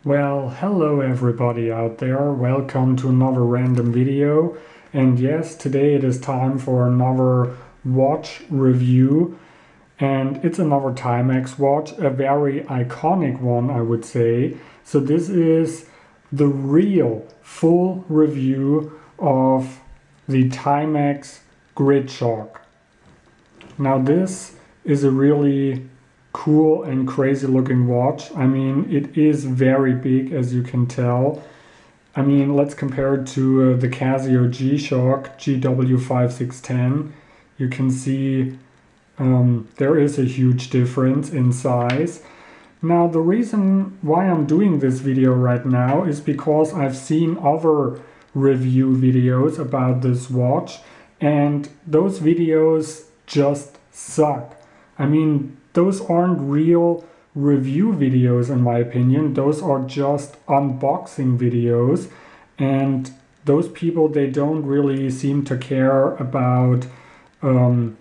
Well, hello everybody out there. Welcome to another random video. And yes, today it is time for another watch review. And it's another TIMEX watch, a very iconic one, I would say. So this is the real full review of the TIMEX Grid Shock. Now this is a really cool and crazy looking watch. I mean, it is very big, as you can tell. I mean, let's compare it to the Casio G-Shock GW5610. You can see there is a huge difference in size. Now, the reason why I'm doing this video right now is because I've seen other review videos about this watch, and those videos just suck. I mean, those aren't real review videos in my opinion. Those are just unboxing videos, and those people, they don't really seem to care about the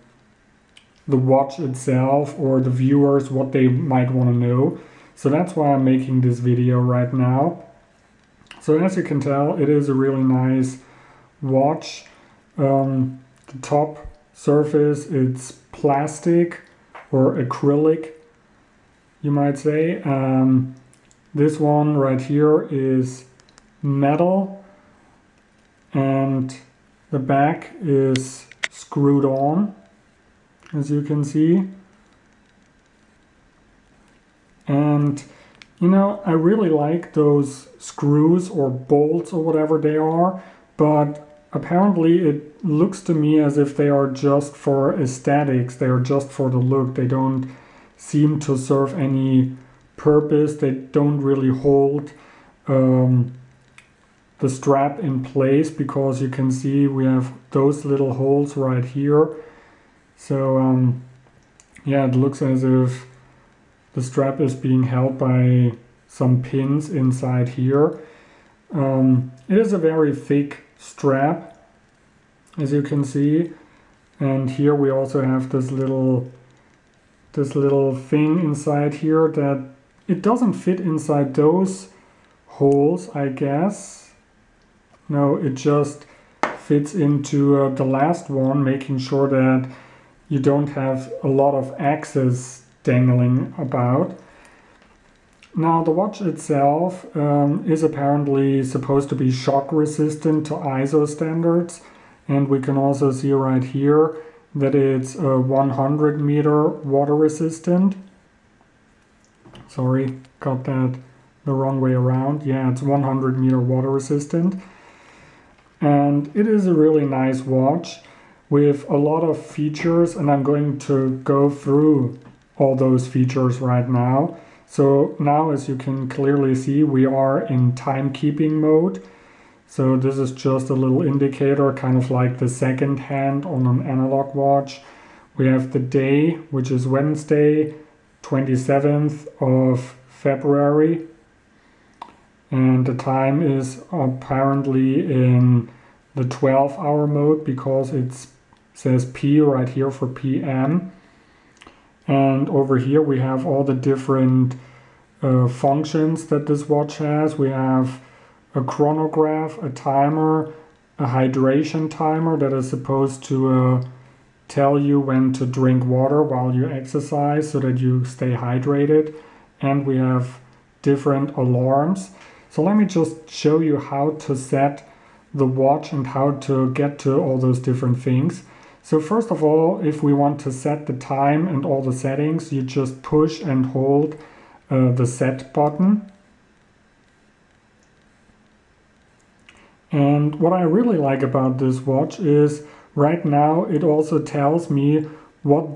watch itself or the viewers, what they might want to know. So that's why I'm making this video right now. So as you can tell, it is a really nice watch. The top surface, it's plastic or acrylic, you might say. This one right here is metal, and the back is screwed on, as you can see. And you know, I really like those screws or bolts or whatever they are, but apparently it looks to me as if they are just for aesthetics. They are just for the look. They don't seem to serve any purpose. They don't really hold the strap in place, because you can see we have those little holes right here. So yeah, it looks as if the strap is being held by some pins inside here. It is a very thick strap, as you can see, and here we also have this little thing inside here that it doesn't fit inside those holes, I guess. No, it just fits into the last one, making sure that you don't have a lot of axes dangling about. Now, the watch itself is apparently supposed to be shock resistant to ISO standards, and we can also see right here that it's 100 meter water resistant. Sorry, got that the wrong way around. Yeah, it's 100 meter water resistant, and it is a really nice watch with a lot of features, and I'm going to go through all those features right now. So now, as you can clearly see, we are in timekeeping mode. So this is just a little indicator, kind of like the second hand on an analog watch. We have the day, which is Wednesday, 27th of February. And the time is apparently in the 12-hour mode, because it says P right here for PM. And over here we have all the different functions that this watch has. We have a chronograph, a timer, a hydration timer that is supposed to tell you when to drink water while you exercise so that you stay hydrated. And we have different alarms. So let me just show you how to set the watch and how to get to all those different things. So first of all, if we want to set the time and all the settings, you just push and hold the set button. And what I really like about this watch is right now it also tells me what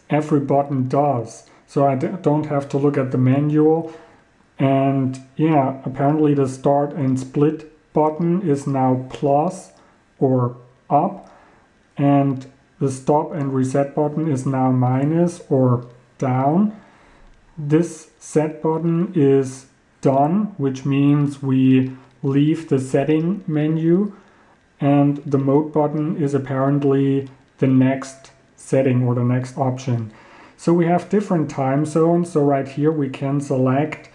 every button does. So I don't have to look at the manual. And yeah, apparently the start and split button is now plus or up, and the stop and reset button is now minus or down. This set button is done, which means we leave the setting menu, and the mode button is apparently the next setting or the next option. So we have different time zones. So right here we can select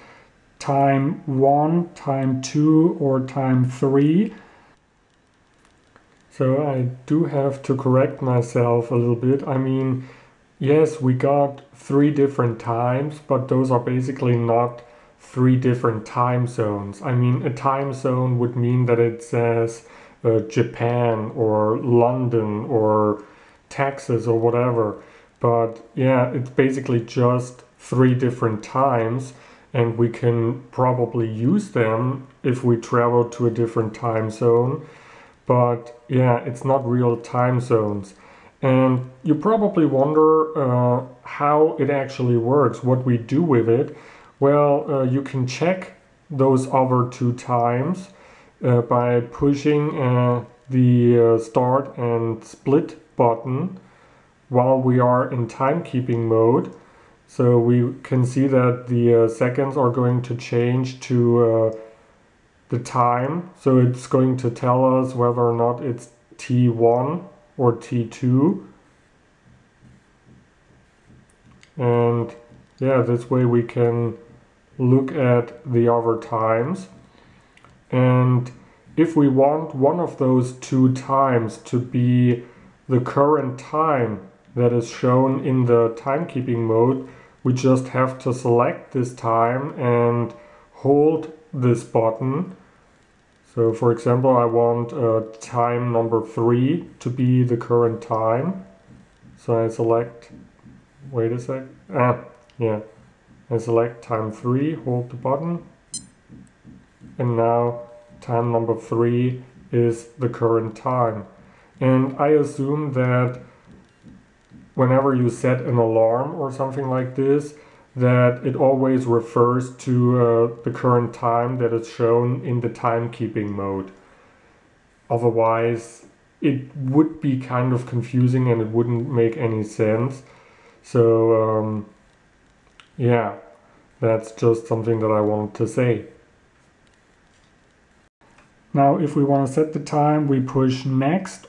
time 1, time 2, or time 3. So I do have to correct myself a little bit. I mean, yes, we got 3 different times, but those are basically not 3 different time zones. I mean, a time zone would mean that it says Japan or London or Texas or whatever. But yeah, it's basically just 3 different times, and we can probably use them if we travel to a different time zone. But yeah, it's not real time zones. And you probably wonder how it actually works, what we do with it. Well, you can check those other 2 times by pushing the start and split button while we are in timekeeping mode. So we can see that the seconds are going to change to the time. So it's going to tell us whether or not it's T1 or T2. And yeah, this way we can look at the other times. And if we want one of those 2 times to be the current time that is shown in the timekeeping mode, we just have to select this time and hold this button. So for example, I want time number 3 to be the current time. So I select, wait a sec, yeah. I select time 3, hold the button, and now time number 3 is the current time. And I assume that whenever you set an alarm or something like this, that it always refers to the current time that is shown in the timekeeping mode. Otherwise, it would be kind of confusing and it wouldn't make any sense. So yeah, that's just something that I wanted to say. Now if we want to set the time, we push next.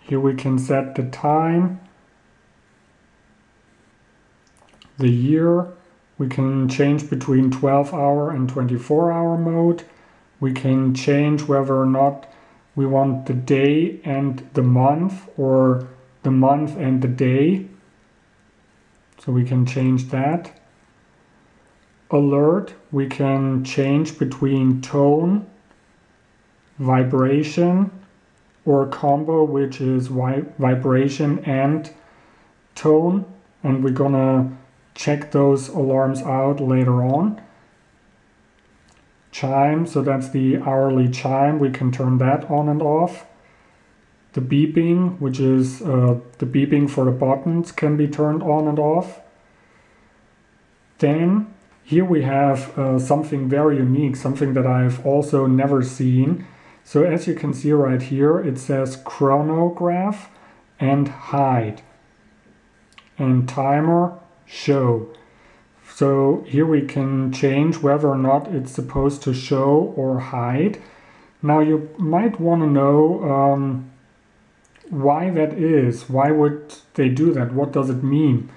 Here we can set the time, the year. We can change between 12-hour and 24-hour mode. We can change whether or not we want the day and the month, or the month and the day. So we can change that. Alert, we can change between tone, vibration, or combo, which is vibration and tone. And we're gonna check those alarms out later on. Chime, so that's the hourly chime. We can turn that on and off. The beeping, which is the beeping for the buttons, can be turned on and off. Then here we have something very unique, something that I've also never seen. So as you can see right here, it says chronograph and hide, and timer show. So here we can change whether or not it's supposed to show or hide. Now you might want to know why that is. Why would they do that? What does it mean?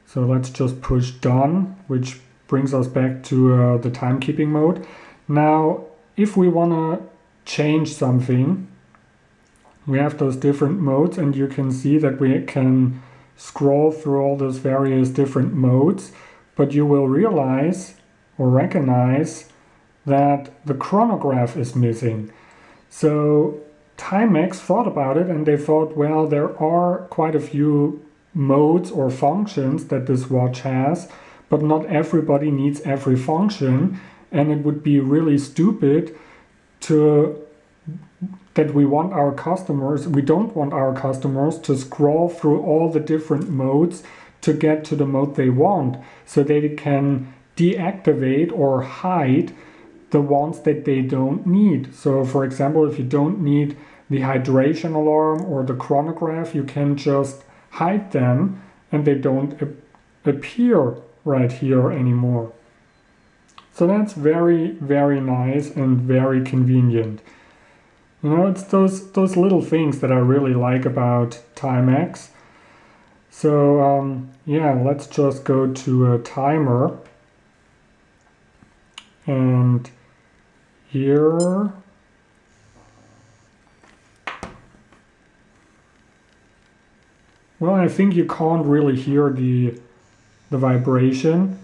So let's just push done, which brings us back to the timekeeping mode. Now, if we want to change something, we have those different modes, and you can see that we can scroll through all those various different modes, but you will realize or recognize that the chronograph is missing. So TIMEX thought about it, and they thought, well, there are quite a few modes or functions that this watch has, but not everybody needs every function, and it would be really stupid that we don't want our customers to scroll through all the different modes to get to the mode they want, so they can deactivate or hide the ones that they don't need. So for example, if you don't need the hydration alarm or the chronograph, you can just hide them and they don't appear right here anymore. So that's very, very nice and very convenient. You know, it's those little things that I really like about TIMEX. So yeah, let's just go to a timer. And here, well, I think you can't really hear the vibration.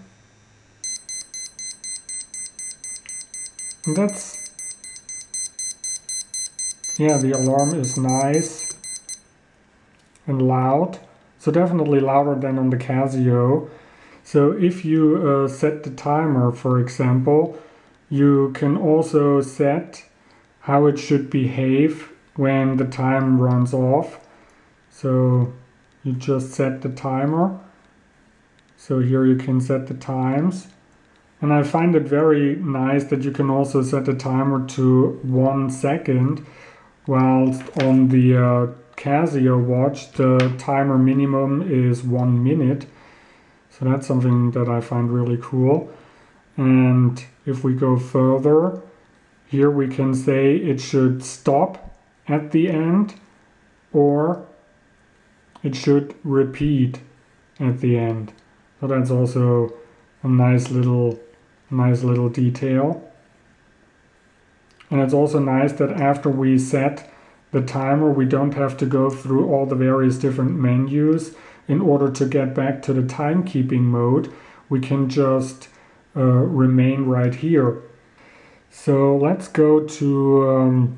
And that's, yeah, the alarm is nice and loud. So definitely louder than on the Casio. So if you set the timer, for example, you can also set how it should behave when the time runs off. So you just set the timer. So here you can set the times. And I find it very nice that you can also set the timer to 1 second, whilst on the Casio watch the timer minimum is 1 minute. So that's something that I find really cool. And if we go further, here we can say it should stop at the end or it should repeat at the end. So that's also a nice little detail. And it's also nice that after we set the timer, we don't have to go through all the various different menus in order to get back to the timekeeping mode. We can just remain right here. So let's go to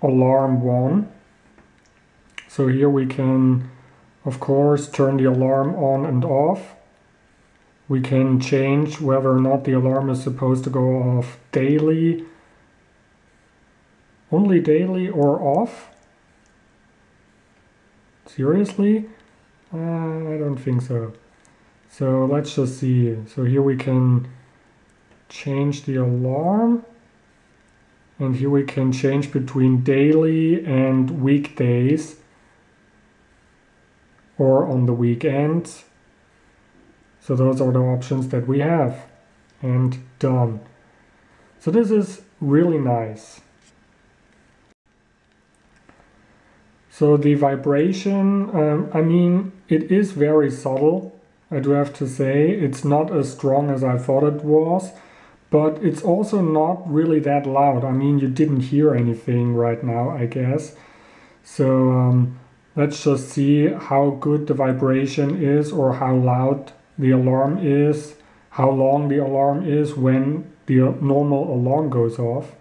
alarm 1. So here we can, of course, turn the alarm on and off. We can change whether or not the alarm is supposed to go off daily, only daily, or off. Seriously? I don't think so. So let's just see. So here we can change the alarm. And here we can change between daily and weekdays or on the weekends. So those are the options that we have. And done. So this is really nice. So the vibration, I mean, it is very subtle, I do have to say. It's not as strong as I thought it was, but it's also not really that loud. I mean, you didn't hear anything right now, I guess. So let's just see how good the vibration is, or how loud the alarm is, how long the alarm is when the normal alarm goes off.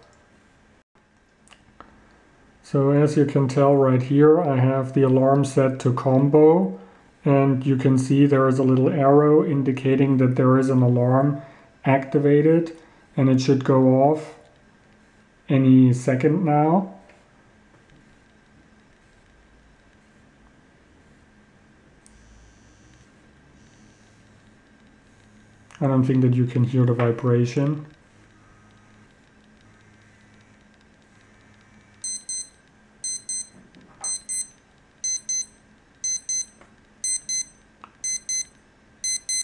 So as you can tell right here, I have the alarm set to combo, and you can see there is a little arrow indicating that there is an alarm activated, and it should go off any second now. I don't think that you can hear the vibration.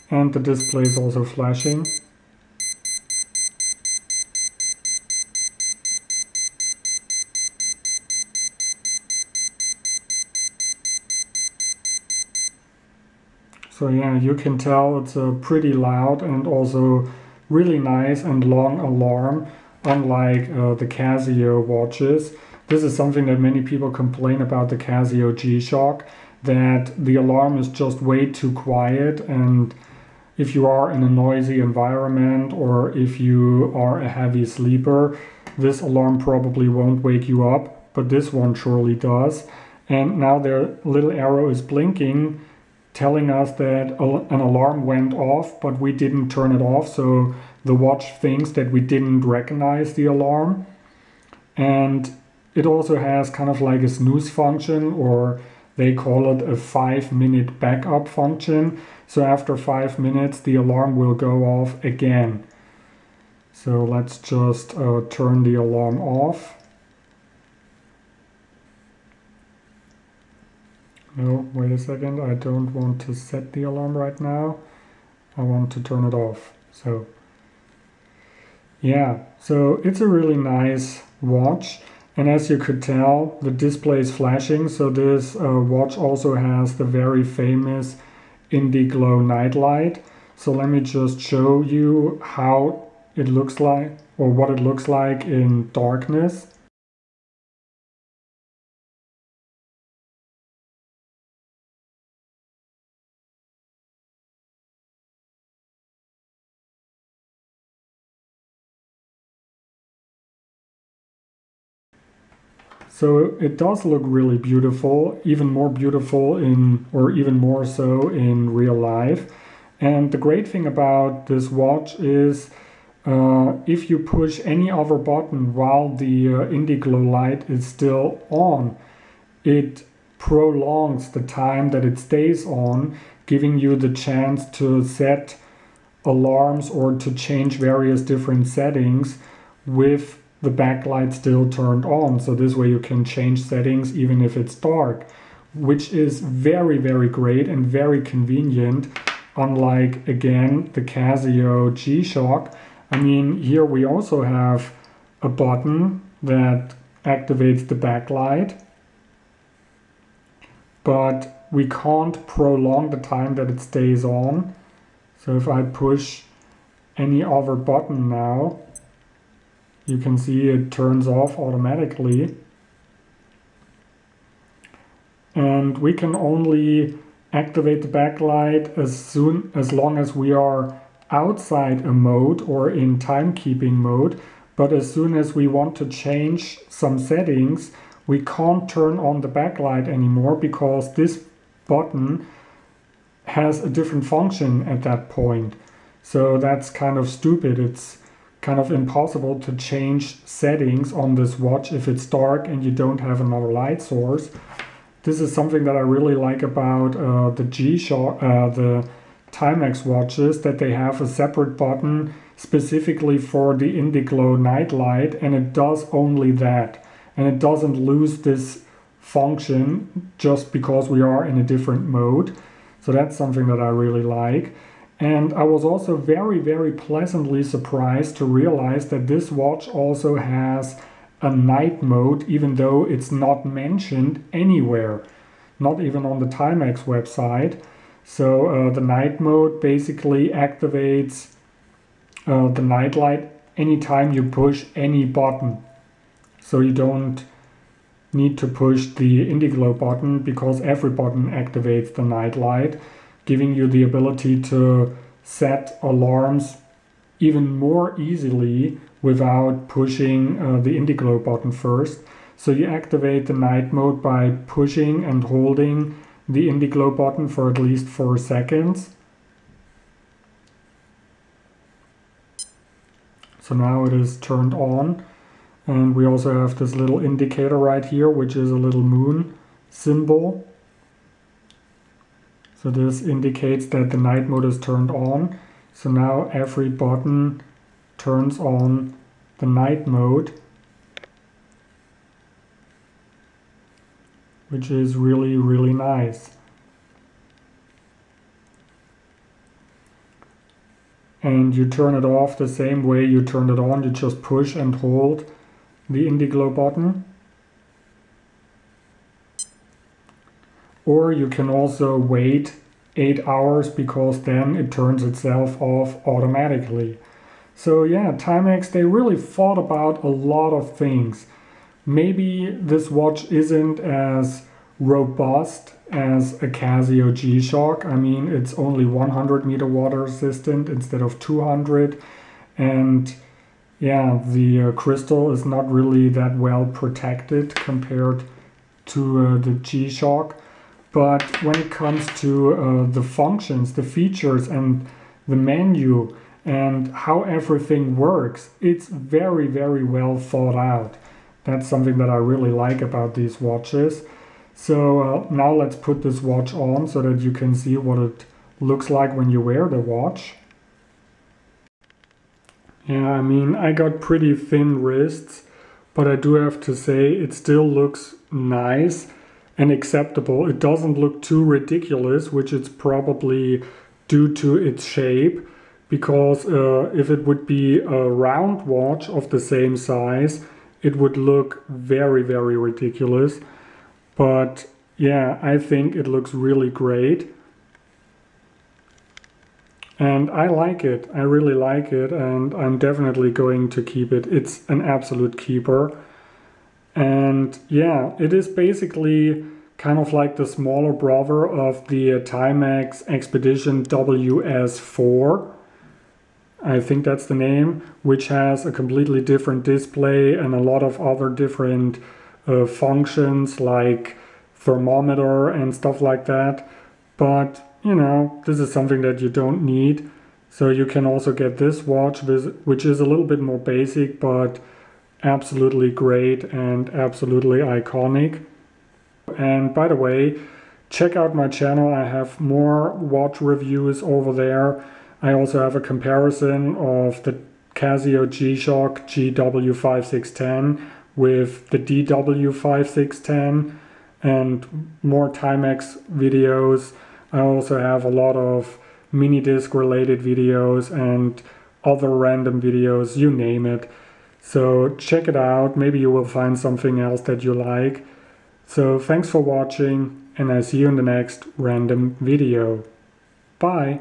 And the display is also flashing. So yeah, you can tell it's a pretty loud and also really nice and long alarm, unlike the Casio watches. This is something that many people complain about the Casio G-Shock, that the alarm is just way too quiet, and if you are in a noisy environment or if you are a heavy sleeper, this alarm probably won't wake you up, but this one surely does. And now their little arrow is blinking, telling us that an alarm went off, but we didn't turn it off, so the watch thinks that we didn't recognize the alarm. And it also has kind of like a snooze function, or they call it a 5-minute backup function. So after 5 minutes, the alarm will go off again. So let's just turn the alarm off. No, wait a second, I don't want to set the alarm right now. I want to turn it off. So yeah, so it's a really nice watch. And as you could tell, the display is flashing. So this watch also has the very famous Indiglo nightlight. So let me just show you how it looks like, or what it looks like in darkness. So it does look really beautiful, even more beautiful or even more so in real life. And the great thing about this watch is if you push any other button while the Indiglo light is still on, it prolongs the time that it stays on, giving you the chance to set alarms or to change various different settings with the backlight still turned on. So this way you can change settings even if it's dark, which is very, very great and very convenient. Unlike, again, the Casio G-Shock. I mean, here we also have a button that activates the backlight, but we can't prolong the time that it stays on. So if I push any other button now, you can see it turns off automatically. And we can only activate the backlight as long as we are outside a mode or in timekeeping mode. But as soon as we want to change some settings, we can't turn on the backlight anymore because this button has a different function at that point. So that's kind of stupid. It's kind of impossible to change settings on this watch if it's dark and you don't have another light source. This is something that I really like about the G-Shock, the TIMEX watches, that they have a separate button specifically for the Indiglo night light, and it does only that. And it doesn't lose this function just because we are in a different mode. So that's something that I really like. And I was also very, very pleasantly surprised to realize that this watch also has a night mode, even though it's not mentioned anywhere, not even on the TIMEX website. So the night mode basically activates the night light anytime you push any button. So you don't need to push the Indiglo button because every button activates the night light, giving you the ability to set alarms even more easily without pushing the Indiglo button first. So you activate the night mode by pushing and holding the Indiglo button for at least 4 seconds. So now it is turned on, and we also have this little indicator right here, which is a little moon symbol. So this indicates that the night mode is turned on. So now every button turns on the night mode, which is really, really nice. And you turn it off the same way you turned it on. You just push and hold the Indiglo button. Or you can also wait 8 hours because then it turns itself off automatically. So yeah, TIMEX, they really thought about a lot of things. Maybe this watch isn't as robust as a Casio G-Shock. I mean, it's only 100 meter water resistant instead of 200. And yeah, the crystal is not really that well protected compared to the G-Shock. But when it comes to the functions, the features, and the menu, and how everything works, it's very, very well thought out. That's something that I really like about these watches. So now let's put this watch on so that you can see what it looks like when you wear the watch. Yeah, I mean, I got pretty thin wrists, but I do have to say it still looks nice and acceptable. It doesn't look too ridiculous, which is probably due to its shape, because if it would be a round watch of the same size, it would look very, very ridiculous. But yeah, I think it looks really great. And I like it. I really like it, and I'm definitely going to keep it. It's an absolute keeper. And yeah, it is basically kind of like the smaller brother of the TIMEX Expedition WS4. I think that's the name, which has a completely different display and a lot of other different functions like thermometer and stuff like that. But you know, this is something that you don't need. So you can also get this watch, which is a little bit more basic, but absolutely great and absolutely iconic. And by the way, check out my channel. I have more watch reviews over there. I also have a comparison of the Casio G-Shock GW5610 with the DW5610 and more TIMEX videos. I also have a lot of mini disc related videos and other random videos, you name it. So check it out, maybe you will find something else that you like. So thanks for watching, and I see you in the next random video. Bye!